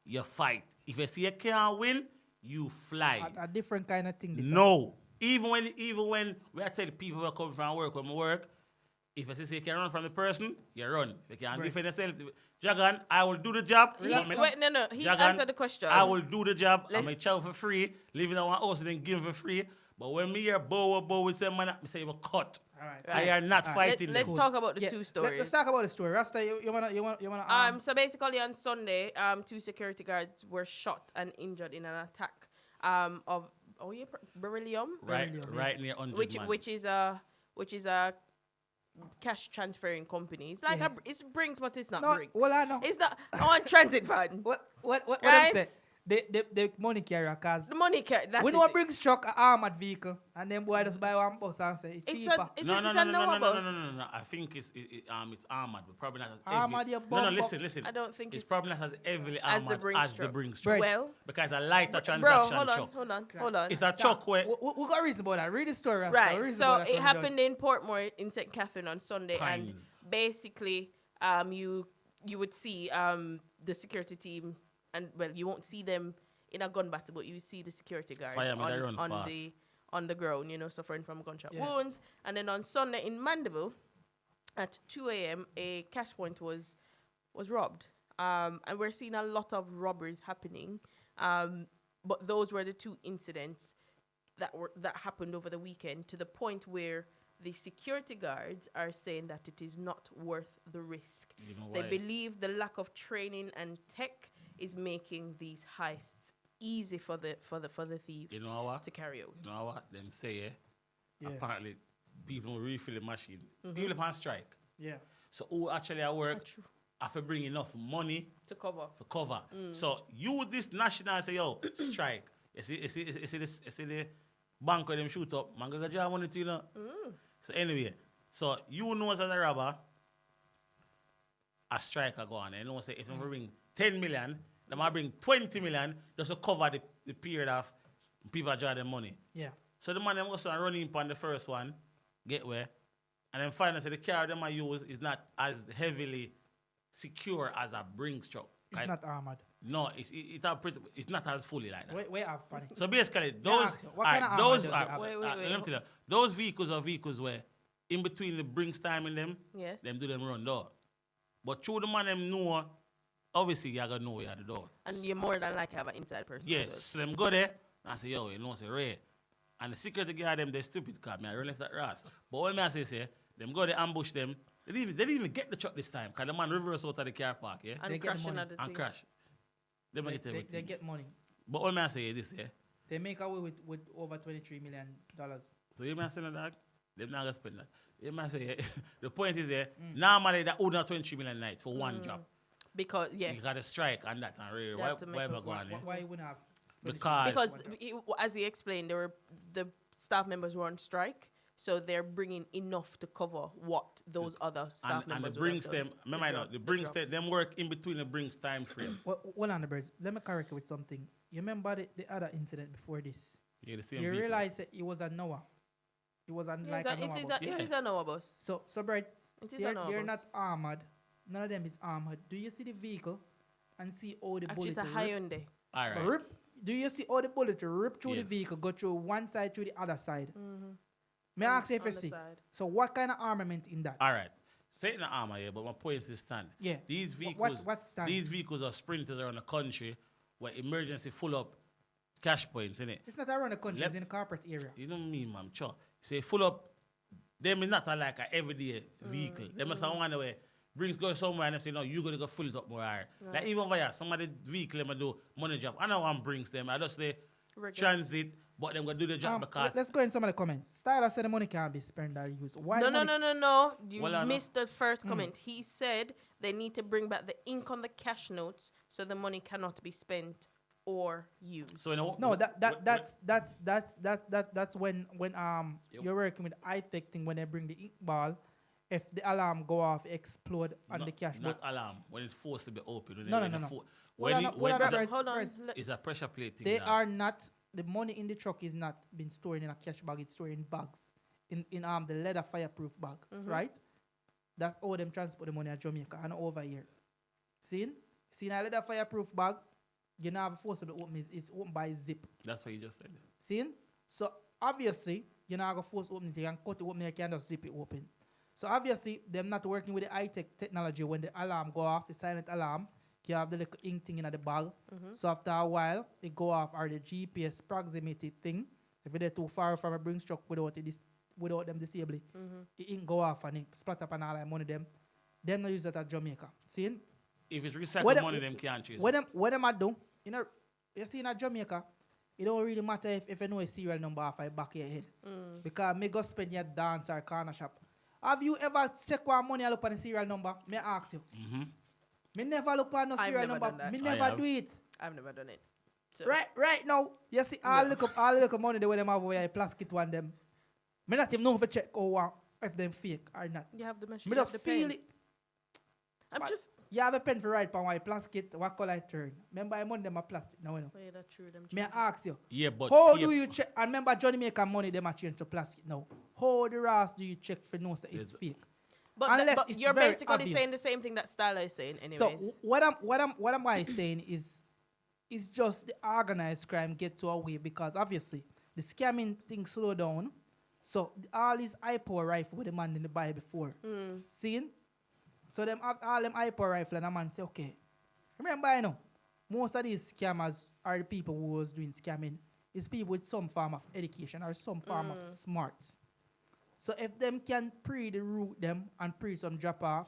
you fight. If you see you can't win, you fly. A different kind of thing. No. Even when we tell people who come from work, when we work, if you say you can run from the person, you run. If you can't defend yourself, Dragon, I will do the job. He answered the question. I will do the job. I'm a child for free, living in one house and then give for free. But when me hear bow with some man, I say you cut. Right. I are not fighting. Let's talk about the two stories. Let's talk about the story. Rasta, you wanna So basically on Sunday, 2 security guards were shot and injured in an attack of Beryllium. Right near 100 which is a cash transferring company. It's like it's Brinks, but it's not Brinks. Well, I know. It's not on transit fund. What right? them say? the money carrier, cause The money carrier. we know brings truck a armored vehicle, and then boy just buy one bus and say it's cheaper. Is No. it a Noah bus? I think it's armored, but probably not as Armored, heavy. you No, bump up. listen. I don't think It's it's probably not as heavily as the armored Brinks as the truck. Brinks truck. Breads. Well, Because a lighter bro, transaction hold on. It's a truck where We got reason about that. Read the story. Rasta. Right. Reason So about that it from happened in Portmore in St. Catherine on Sunday, and Pines. basically, you would see the security team, and well, you won't see them in a gun battle, but you see the security guards Firemen, they run fast. on the ground, suffering from gunshot Yeah. wounds. And then on Sunday in Mandeville, at 2 a.m., a cash point was robbed. And we're seeing a lot of robberies happening. But those were the two incidents that happened over the weekend, to the point where the security guards are saying that it is not worth the risk. You know They why? believe the lack of training and tech is making these heists easy for the thieves You know what? to carry out. You know what? Them say, Yeah. apparently people refill the machine. People are on strike. Yeah. So who actually at work True. have to bring enough money To cover. for cover. So you this national say, yo, strike. You see the bank where them shoot up, man go job money to you know. So anyway, so you know as a robber, a striker go on. And you know say if you bring 10 million, they might bring 20 million just to cover the period of people draw their money. Yeah. So the man them was running on the first one, get where, and then finally so the car them I use is not as heavily secure as a Brinks truck. It's Right? not armored. No, it's not as fully like that. We have panic. So basically, those ask you, what kind of armor those does it are, have? Wait, let me wait. tell you, those vehicles are vehicles where in between the Brinks time in them, Yes. them do them run door. But through the man them know, obviously you gotta know where the door. And you're more than likely have an inside person. as Yes, well. so them go there and say, yo, you know, say Ray. And the security guard them, they stupid car, me I run left that ras. But when me I say, them go there ambush them. They didn't even get the truck this time, because the man reverse out of the car park, yeah? And They get the crashing money. at the And thing. crash. They make it They everything. get money. But when me I say this, yeah? They make away with over $23 million. So you might say no dog, them not gonna spend that. You might say the point is normally that would not 23 million night for one job. Because, yeah. You got to strike on that and really They have to make why up am I going there? Why you wouldn't have? Because As he explained, the staff members were on strike, so they're bringing enough to cover what those other staff and members the brings would have them done. remember I know the brings drops. them work in between the brings time frame. Well, on the birds. Let me correct you with something. You remember the other incident before this? Yeah, the same You vehicle. realize that it was a Noah. It was like a Noah bus. It is a Noah bus. So birds, It is a Noah they're bus. not armored. None of them is armored. Do you see the vehicle and see all the Actually, bullets it's a Hyundai. All right. rip? Do you see all the bullets rip through the Yes. vehicle, go through one side through the other side? May I ask you if On you the see? side. So what kind of armament in that? All right. Say it in the armor here, but my point is stand. Yeah. These Wh- vehicles what's stand? these vehicles are sprinters around the country where emergency full up cash points, innit? It's not around the country, it's Lep- in the corporate area. You know me, man. Sure. Say full up. Them is not like a everyday vehicle. They must have one way brings go somewhere and they say no, you gotta go fill it up more. Like even over here, some of the vehicle them do money job. I know one brings them. I just say Regular. transit, but them gonna do the job because Let's go in some of the comments. Styler said the money can't be spent or used. Why No. You Well, I know. missed the first comment. He said they need to bring back the ink on the cash notes so the money cannot be spent or used. so you know, No, that's when you're working with high-tech thing when they bring the ink ball. If the alarm go off, explode on the cash. not But alarm when it's forced to be open. When No, when no, the no. fo- Well, when no, it- well, when no, it's a- birds, Hold on. birds. it's a pressure plate thing. They now. are not, the money in the truck is not been stored in a cash bag, it's stored in bags. In the leather fireproof bags, right? That's how them transport the money at Jamaica and over here. See in a leather fireproof bag, you now have a forcible open, it's open by zip. That's what you just said. See? So obviously, you're not going to force open it. You can cut it open, you can just zip it open. So obviously, them not working with the high-tech technology. When the alarm go off, the silent alarm, you have the little ink thing in the bag. So after a while, it go off, or the GPS proximity thing. If they're too far from a bring truck without them disabling, the ink go off and it splat up and all that money them. Them not use that at Jamaica. See? If it's recycled What the- money, them can't chase. What them I do? You see in Jamaica, it don't really matter if you know a serial number off the back of your head. Because me go spend your dance or corner shop. Have you ever check what money I look on the serial number? Me ask you. Me never look on no I've serial never number. done that. Me I never have. do it. I've never done it. So. Right now, you see all look up money they when them have over here, plastic one them. Me not even know if I check if them fake or not. You have the machine. Me you just have the feel pen. it. I'm But just. You have a pen for right pan why plastic, what color it turn. Remember I money them a plastic now, you know. Oh, yeah, that's true. Them Me change. ask you. Yeah, but How do you check? And remember Johnny Maker money them a change to plastic now. How the rest do you check for know say it's fake? Unless But it's you're very basically obvious. saying the same thing that Styler is saying, anyways. So what am saying is just the organized crime get to away because obviously the scamming thing slow down. So all these IPO rifle with the man in the buy before. Seeing? So them have all them IPO rifle and a man say, okay. Remember you know, most of these scammers are the people who was doing scamming. It's people with some form of education or some form of smarts. So if them can pre the route them and pre some drop off,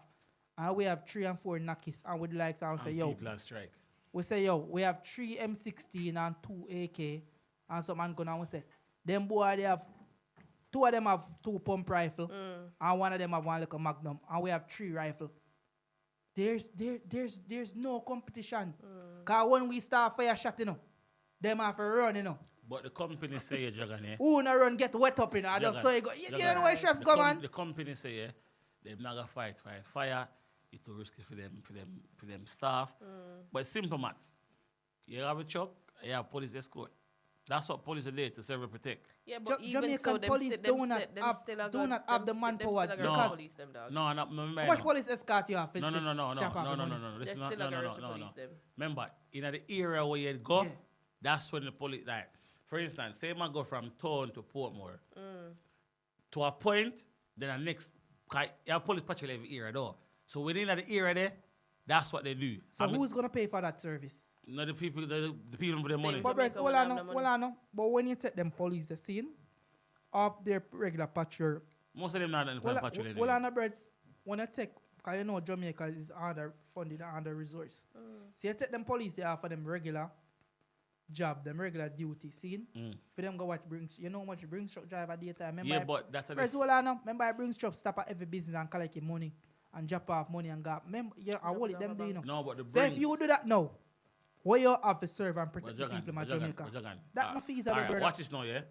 and we have 3 and 4 knockies and we'd like to say, yo, people are strike. we say, yo, we have 3 M16 and 2 AK and some man gonna we say, them boy they have 2 of them have 2 pump rifle and 1 of them have 1 little magnum and we have 3 rifle. There's no competition. Cause when we start fire shot, you know, them have to run, you know. But the company say, Dragon, yeah. Who no run get wet up, you know. I just saw you go. You don't know where straps come on. The company say, yeah, they're not gonna fight fire. It's too risky for them staff. But it's simple maths. You have a truck, you have police escort. That's what police are there to serve and protect. Yeah, but even Jamaican so, them police still- do them not still- them have still are do gonna- not them have the still- them manpower still are gonna because police them, dog. No, how much police escort you have? No. Listen, They're Listen, still no. are gonna police them. Remember, in the area where you go, Yeah. that's when the police, like, for instance, say man go from town to Portmore, to a point, then the next, you have police patrol every area though. So within the area there, that's what they do. So who's gonna pay for that service? No, the people with the Same money. But- But Jamaica hold will on, have the hold on. But when you take them police the scene of their regular patrol, Most of them not in the patrol hold anyway. on, birds. When you take, because you know Jamaica is under funded and under resource. So you take them police there for them regular job, them regular duty, scene. For them go what brings, you know how much brings truck driver daytime. Remember, Yeah, but that's birds, hold on. Remember, I brings truck stop at every business and collect your money and drop off money and go. Remember, yeah, I hold it them do, you know. No, but the So if you do that now, where you have to serve and protect the Jagan, people in Jagan, Jamaica, Jagan. that no feasible, Alright, brother. watch this now, yeah.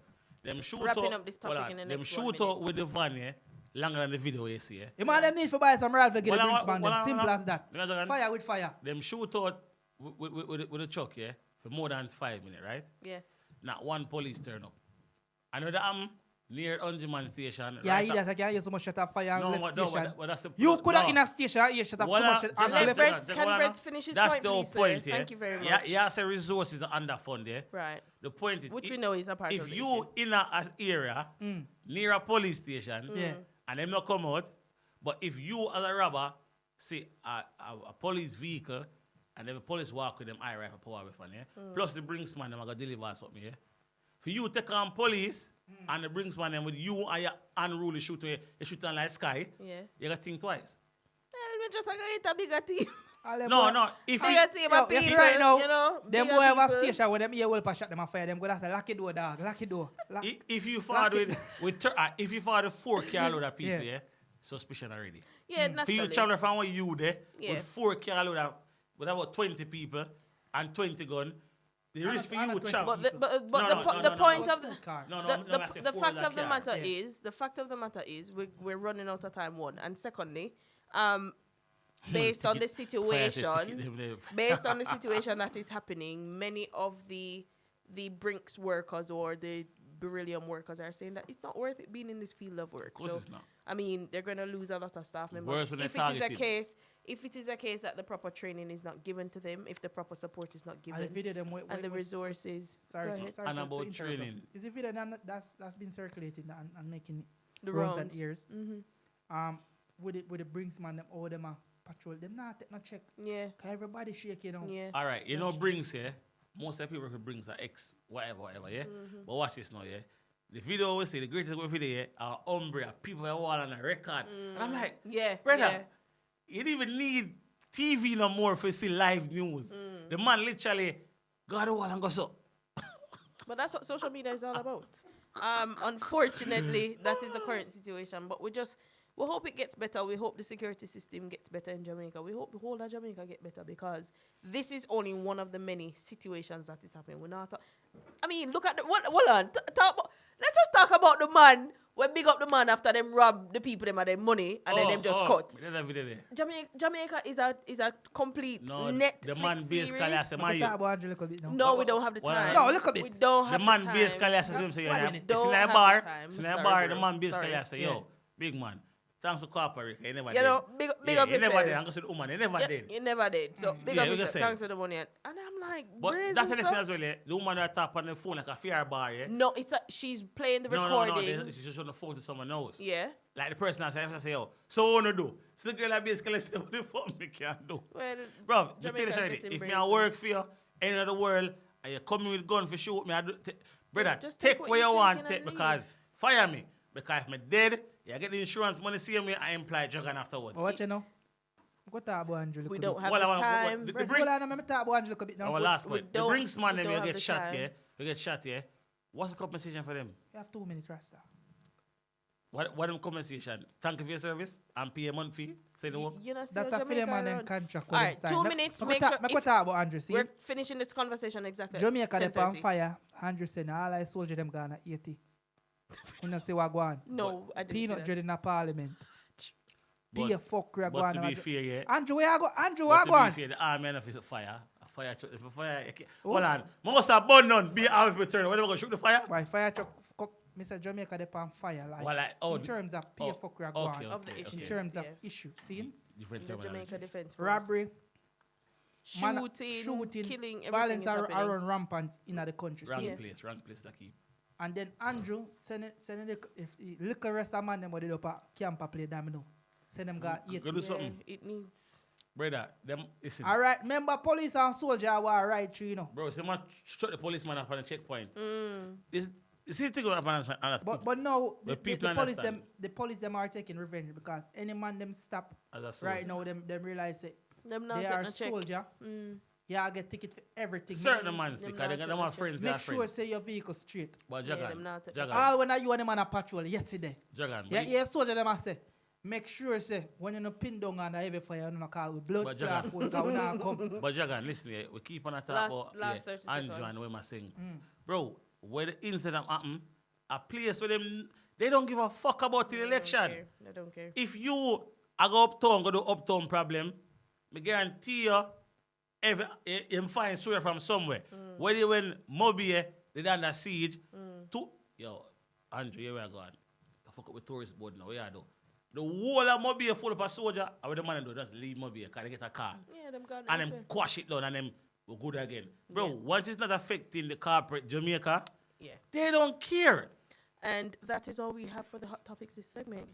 Them shoot Wrapping up up this topic hold on, in the them next shoot 1 up minute. with the van, yeah, longer than the video you see, yeah. You might them need to buy some rifle, get Hold the on, drinks, man. hold Them on, simple hold on. as that. Jagan. Fire with fire. Them shoot out with a truck, yeah, for more than 5 minutes, right? Yes. Not one police turn up. I know that I'm near Unjiman station. Yeah, right that I can't use so much shut up fire and No, left but no, station. but that's the You could have no. in a station, you shut up so much shut and Let left. Brett- Jagan, can Jagan, Brett finish his That's point, the whole please, sir? point, yeah. Thank you very Yeah, much. yeah, say resources are underfunded, yeah. Right. The point is, Which we know is a part of if the you issue. in a area near a police station, Yeah. and them not come out, but if you as a robber see a police vehicle and then the police walk with them eye rifle power weapon, yeah, plus the brinksman them are gonna deliver something, yeah. For you take on police and the brinksman them with you and your unruly shooter, you shoot on like sky, Yeah. you gotta think twice. Well, we just gonna get a bigger team. All them No, boy- no. If Bigger you, team Yo, of you see people, right now, you know. them bigger boy have a people. station where them ear will shot them a fire. Them go that's a lucky door, dog. Lucky door. if you fought Lucky- if you fought a 4 car load of people, Yeah. yeah, suspicion already. Yeah, For naturally. you travel from where you there Yeah. with 4 car load of with about 20 people and 20 gun, the risk for you 20 travel. But No, no, no, the no, point no. of the, No, the, I say the 4 fact wheeler of the car. matter Yeah. is we're running out of time, one, and secondly, based on the situation based on the situation that is happening, many of the Brinks workers or the Beryllium workers are saying that it's not worth it being in this field of work. Of course So it's not. I mean, they're going to lose a lot of staff members Worse when if they're it is a targeted. case that the proper training is not given to them, if the proper support is not And the given. video them And the resources. Sorry, Go to- ahead. sorry And to about interrupt you. training. Is the video that's been circulating and making The rounds rounds. and ears. Mm-hmm. With the Brinksman them all them a patrol. Them not take no check. Yeah, Cause everybody shake you know. yeah. All right, you know brings, yeah? Most of the people who brings are X, whatever, yeah? But watch this now, yeah? The video we see, the greatest video, yeah, are Umbria, people are all on a record. And I'm like, Yeah, brother, yeah. you don't even need TV no more for see live news. The man literally got the wall and goes up. But that's what social media is all about. Unfortunately, that is the current situation. But we just We hope it gets better. We hope the security system gets better in Jamaica. We hope the whole of Jamaica get better because this is only one of the many situations that is happening. We're not. I mean, look at the. Hold on. Let us talk about the man. We big up the man after them rob the people them of their money and then them just cut. Jamaica is a complete net. The man base Kalias, We talk about Andrew a little bit now. No, we don't have the time. No, look a bit. We don't have the man the time. base Kalias them say, Why it's didn't don't in a have bar. the time. It's in Sorry, a bar. bro. The man base Sorry. Kalias say, yo, big man. Thanks to corporate. You never You did. know, big up You yourself. never did. I'm going to say the woman. You never did. You never did. So big Yeah, up we yourself. just say. Thanks for the money. And I'm like, But brazen, that's the so- thing as well, yeah. The woman that tap on the phone like a fear bar, yeah. No, she's playing the No, recording. she's just on the phone to someone else. Yeah. Like the person I say, yo, so what wanna do? So the girl that basically say, what the fuck me can do? Well, Bro, you tell Jamaica's you something. getting If me brazen. I work for you, any of the world, and you come in with gun for shoot me, brother, just take take what what you you want, taking and take because leave. fire me. Because if me dead, you get the insurance money, see me, I imply Juggan afterwards. But what you know? We talk about Andrew a we little don't bit. have Well, the I want- time. the- Press, bring- hold on, let me talk about Andrew a little bit now. Our last we point. The don't- Brinks man, we them, don't you have get the shot, time. yeah? You get shot, yeah? What's the compensation for them? You have 2 minutes, Rasta. What them compensation? Thank you for your service and pay a month fee? Say the one. You know, see That how a film Jamaica and then run. contract All with right, them 2 sign. minutes. Me Make talk- sure me if talk about Andrew, see? we're finishing this conversation exactly. at Jamaica they on 10:30. fire. Andrew said, all I soldier them gonna 80. You know see what go on? No, I didn't see Peanut that. dread in the parliament. But- Be a fuck go But on. to be fair, yeah. Andrew, where you go? Andrew, But where to go be on? fair, the army and if it's a fire, if a fire, hold on. Must have burn none. Be army return. When am I going to shoot the fire? Why fire truck? Mr. Jamaica they on fire like. Well, like, in terms of pay fuck go on. Of the okay, issues. In terms of yeah. issue, see? Different The terminology. Jamaica Defense Force. Robbery, shooting, killing, everything violence is are happening. run rampant in the country. Wrong See? place to keep. And then Andrew send it if look the rest of man them what they do pa camp play domino. Send them got 80. Go do Yeah, something. it needs. Brother, them, listen. All right, remember police and soldier were right through, you know. Bro, someone shot the policeman up on the checkpoint. This, you see the thing about understand. But now The the people police understand. the police them are taking revenge because any man them stop As a soldier. right now them realize it Them not they take are no check. soldier. Yeah, I get ticket for everything. Certain man stick, them they not got them are take friends, they are Make sure friends. say your vehicle straight. But Yeah, Jagan, them not take- Jagan, All when you and them on a patrol yesterday. Jagan. Yeah, yeah, soldier them I say. Make sure say when you no pin down on the heavy fire, you no call with blood But clot Jagan- phone because we not come. But Jagan, listen here, we keep on a talk Last about 30 Andrew seconds. and what I saying. Bro, where the incident happen, a place where them, they don't give a fuck about the election. They don't care. If you I go uptown, go do uptown problem, me guarantee you, him find swear from somewhere. Whether when Moby they under siege, yo, Andrew, here we are going. The fuck up with tourist board now, what you do? The whole of Moby full of a soldier, and what the man do, just leave Moby, because they get a car. Yeah, them gone And elsewhere. them quash it down, and them will good again. Bro, Yeah. once it's not affecting the corporate Jamaica, Yeah. they don't care. And that is all we have for the hot topics this segment.